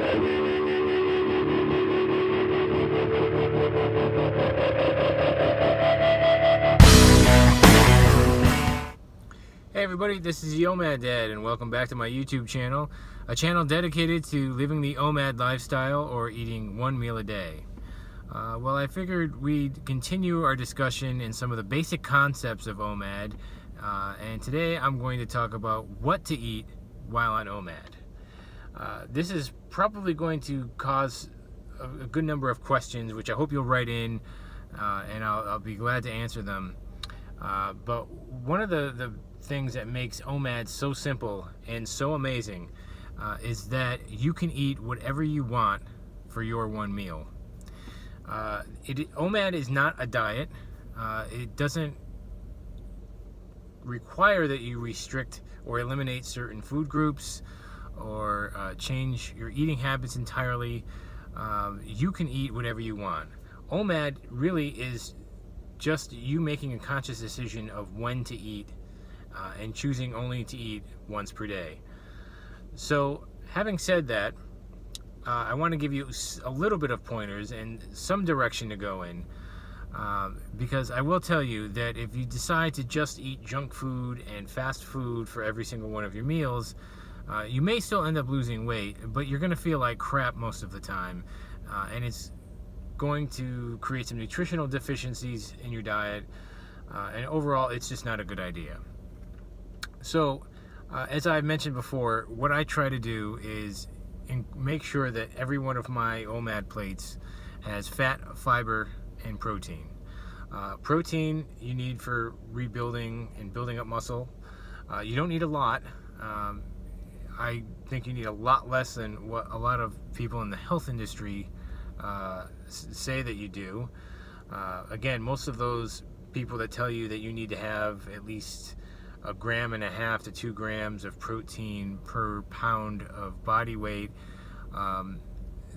Hey everybody, this is the OMAD Dad, and welcome back to my YouTube channel, a channel dedicated to living the OMAD lifestyle, or eating one meal a day. Well, I figured we'd continue our discussion in some of the basic concepts of OMAD, and today I'm going to talk about what to eat while on OMAD. This is probably going to cause a good number of questions, which I hope you'll write in, and I'll be glad to answer them. But one of the things that makes OMAD so simple and so amazing is that you can eat whatever you want for your one meal. OMAD is not a diet. It doesn't require that you restrict or eliminate certain food groups or change your eating habits entirely. You can eat whatever you want. OMAD really is just you making a conscious decision of when to eat and choosing only to eat once per day. So, having said that, I want to give you a little bit of pointers and some direction to go in, because I will tell you that if you decide to just eat junk food and fast food for every single one of your meals, you may still end up losing weight, but you're going to feel like crap most of the time, and it's going to create some nutritional deficiencies in your diet, and overall it's just not a good idea. So as I've mentioned before, what I try to do is make sure that every one of my OMAD plates has fat, fiber, and protein. Protein you need for rebuilding and building up muscle. You don't need a lot. I think you need a lot less than what a lot of people in the health industry say that you do. Again, most of those people that tell you that you need to have at least 1.5 grams to 2 grams of protein per pound of body weight,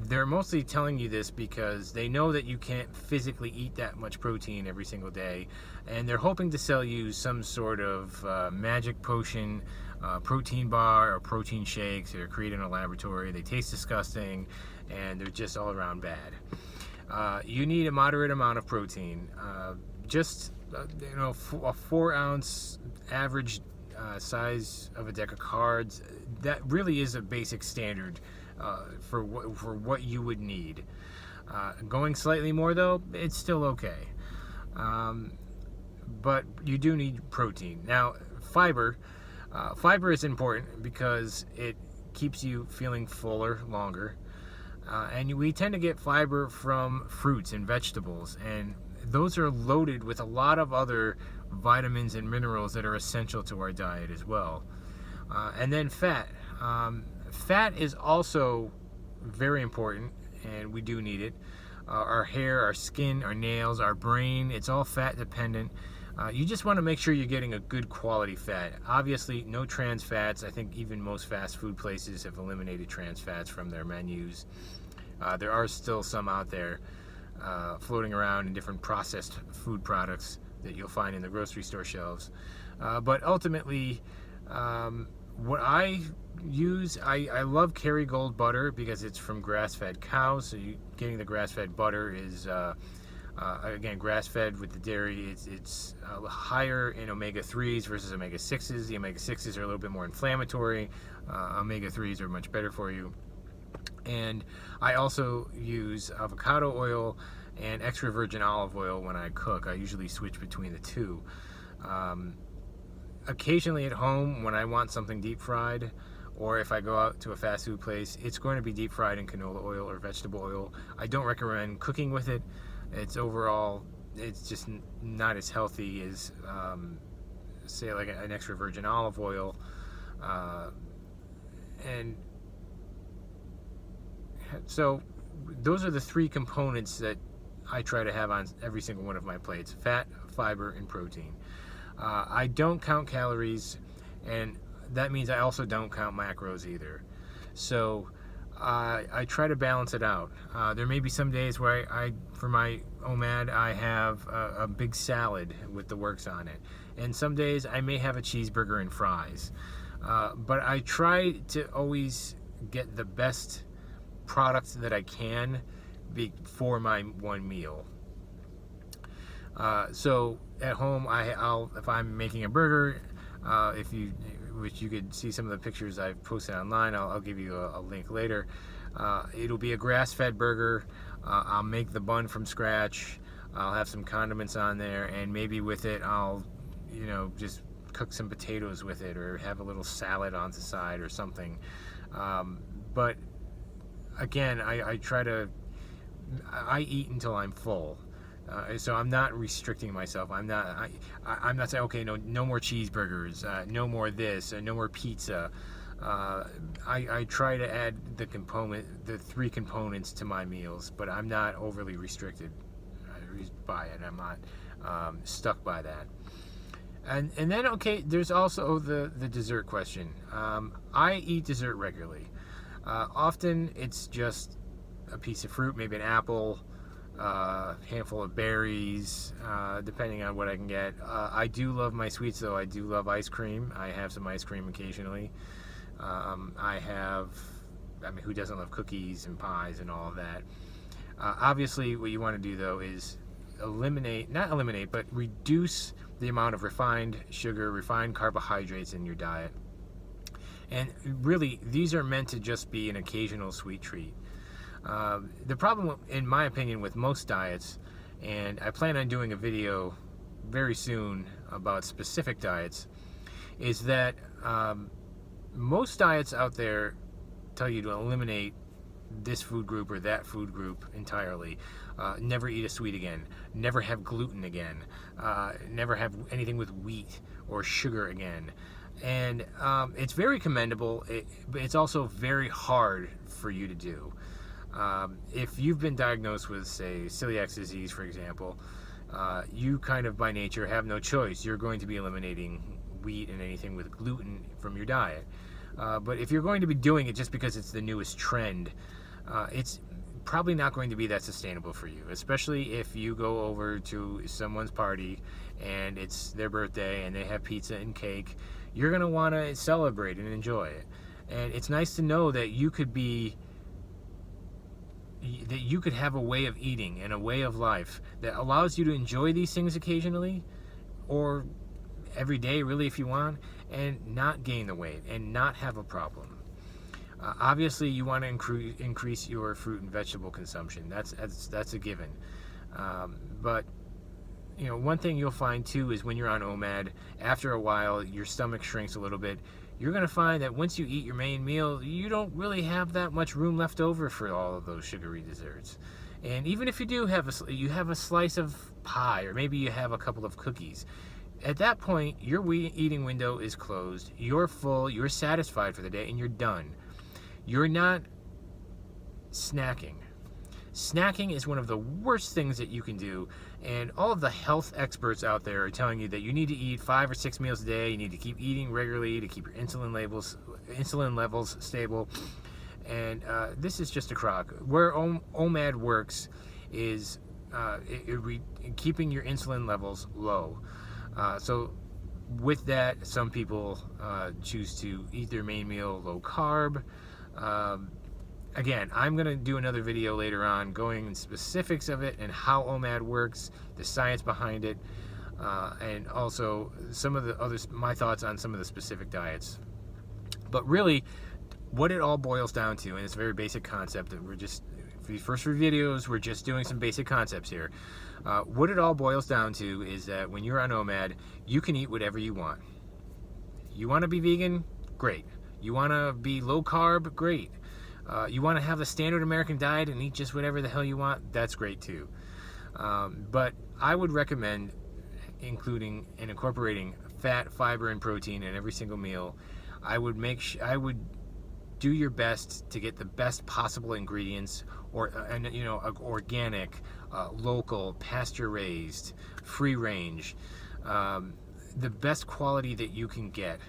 they're mostly telling you this because they know that you can't physically eat that much protein every single day, and they're hoping to sell you some sort of magic potion, protein bar or protein shakes that are created in a laboratory. They taste disgusting and they're just all around bad. You need a moderate amount of protein. Just a 4-ounce average size of a deck of cards. That really is a basic standard for what you would need. Going slightly more though, it's still okay. But you do need protein. Now, fiber is important because it keeps you feeling fuller longer. And we tend to get fiber from fruits and vegetables, and those are loaded with a lot of other vitamins and minerals that are essential to our diet as well. And then fat. Fat is also very important, and we do need it. Our hair, our skin, our nails, our brain, it's all fat dependent. You just want to make sure you're getting a good quality fat. Obviously, no trans fats. I think even most fast food places have eliminated trans fats from their menus. There are still some out there floating around in different processed food products that you'll find in the grocery store shelves. But ultimately, what I use, I love Kerrygold butter because it's from grass-fed cows. So getting the grass-fed butter is, again, grass-fed with the dairy. It's higher in omega-3s versus omega-6s. The omega-6s are a little bit more inflammatory. Omega-3s are much better for you. And I also use avocado oil and extra virgin olive oil when I cook. I usually switch between the two. Occasionally at home, when I want something deep fried, or if I go out to a fast food place, it's going to be deep fried in canola oil or vegetable oil. I don't recommend cooking with it. It's just not as healthy as, say, like an extra virgin olive oil. And so those are the three components that I try to have on every single one of my plates: fat, fiber, and protein. I don't count calories, and that means I also don't count macros either. So I try to balance it out. There may be some days where for my OMAD, I have a big salad with the works on it. And some days I may have a cheeseburger and fries. But I try to always get the best products that I can for my one meal. So at home, I'll if I'm making a burger, which you could see some of the pictures I've posted online, I'll give you a link later. It'll be a grass-fed burger. I'll make the bun from scratch. I'll have some condiments on there, and maybe with it I'll, just cook some potatoes with it, or have a little salad on the side or something. But again, I eat until I'm full. So I'm not restricting myself. I'm not saying, okay, no more cheeseburgers, no more this, no more pizza. I try to add the 3 components to my meals, but I'm not overly restricted by it. I'm not stuck by that. And then, okay, there's also the dessert question. I eat dessert regularly. Often it's just a piece of fruit, maybe an apple, a handful of berries, depending on what I can get. I do love my sweets, though. I do love ice cream. I have some ice cream occasionally. Who doesn't love cookies and pies and all of that? Obviously, what you want to do, though, is reduce the amount of refined sugar, refined carbohydrates in your diet. And really, these are meant to just be an occasional sweet treat. The problem, in my opinion, with most diets, and I plan on doing a video very soon about specific diets, is that most diets out there tell you to eliminate this food group or that food group entirely. Never eat a sweet again. Never have gluten again. Never have anything with wheat or sugar again. And it's very commendable, but it's also very hard for you to do. If you've been diagnosed with, say, celiac disease, for example, you kind of by nature have no choice. You're going to be eliminating wheat and anything with gluten from your diet. But if you're going to be doing it just because it's the newest trend, it's probably not going to be that sustainable for you, especially if you go over to someone's party and it's their birthday and they have pizza and cake. You're going to want to celebrate and enjoy it. And it's nice to know that you could have a way of eating and a way of life that allows you to enjoy these things occasionally, or every day, really, if you want, and not gain the weight and not have a problem. Obviously, you want to increase your fruit and vegetable consumption. That's a given. But one thing you'll find too is when you're on OMAD, after a while, your stomach shrinks a little bit. You're going to find that once you eat your main meal, you don't really have that much room left over for all of those sugary desserts. And even if you do have a slice of pie, or maybe you have a couple of cookies, at that point, your eating window is closed. You're full, you're satisfied for the day, and you're done. You're not snacking. Snacking is one of the worst things that you can do, and all of the health experts out there are telling you that you need to eat 5 or 6 meals a day. You need to keep eating regularly to keep your insulin levels stable. And this is just a crock. Where OMAD works is keeping your insulin levels low. So with that, some people choose to eat their main meal low carb. Again, I'm going to do another video later on going in specifics of it and how OMAD works, the science behind it, and also my thoughts on some of the specific diets. But really, what it all boils down to, and it's a very basic concept that for these first 3 videos, we're just doing some basic concepts here. What it all boils down to is that when you're on OMAD, you can eat whatever you want. You want to be vegan? Great. You want to be low carb? Great. You want to have the standard American diet and eat just whatever the hell you want? That's great too. But I would recommend including and incorporating fat, fiber, and protein in every single meal. I would do your best to get the best possible ingredients, organic, local, pasture-raised, free-range, the best quality that you can get.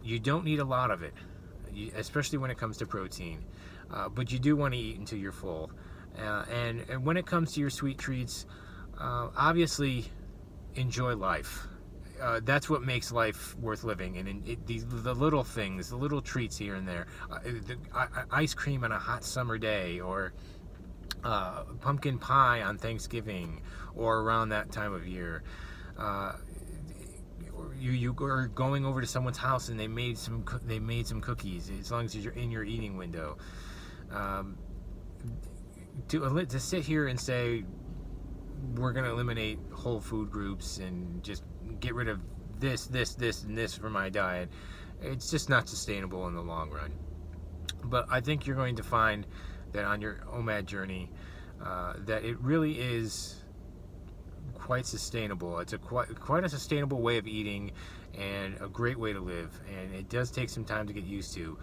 You don't need a lot of it, especially when it comes to protein, but you do want to eat until you're full. And when it comes to your sweet treats, obviously enjoy life. that's what makes life worth living. And the little things, the little treats here and there, ice cream on a hot summer day, or pumpkin pie on Thanksgiving or around that time of year. You are going over to someone's house and they made some cookies, as long as you're in your eating window. To sit here and say we're going to eliminate whole food groups and just get rid of this, and this from my diet, it's just not sustainable in the long run. But I think you're going to find that on your OMAD journey, that it really is quite sustainable. It's quite a sustainable way of eating, and a great way to live. And it does take some time to get used to.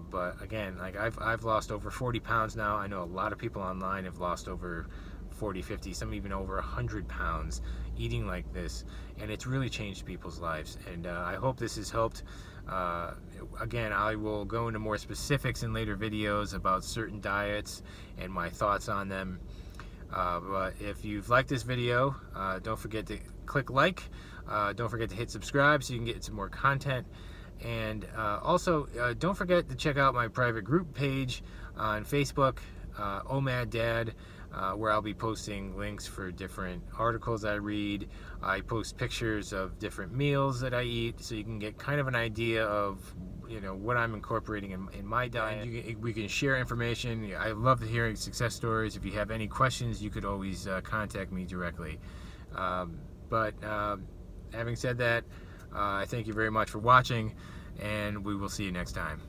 But again, like I've lost over 40 pounds now. I know a lot of people online have lost over 40, 50, some even over 100 pounds eating like this, and it's really changed people's lives. And I hope this has helped. Again, I will go into more specifics in later videos about certain diets and my thoughts on them. But if you've liked this video, don't forget to click like. Don't forget to hit subscribe so you can get some more content. And also, don't forget to check out my private group page on Facebook, OMAD Dad, where I'll be posting links for different articles I read. I post pictures of different meals that I eat, so you can get kind of an idea of, you know, what I'm incorporating in my diet. We can share information. I love hearing success stories. If you have any questions, you could always contact me directly. But having said that, I thank you very much for watching, and we will see you next time.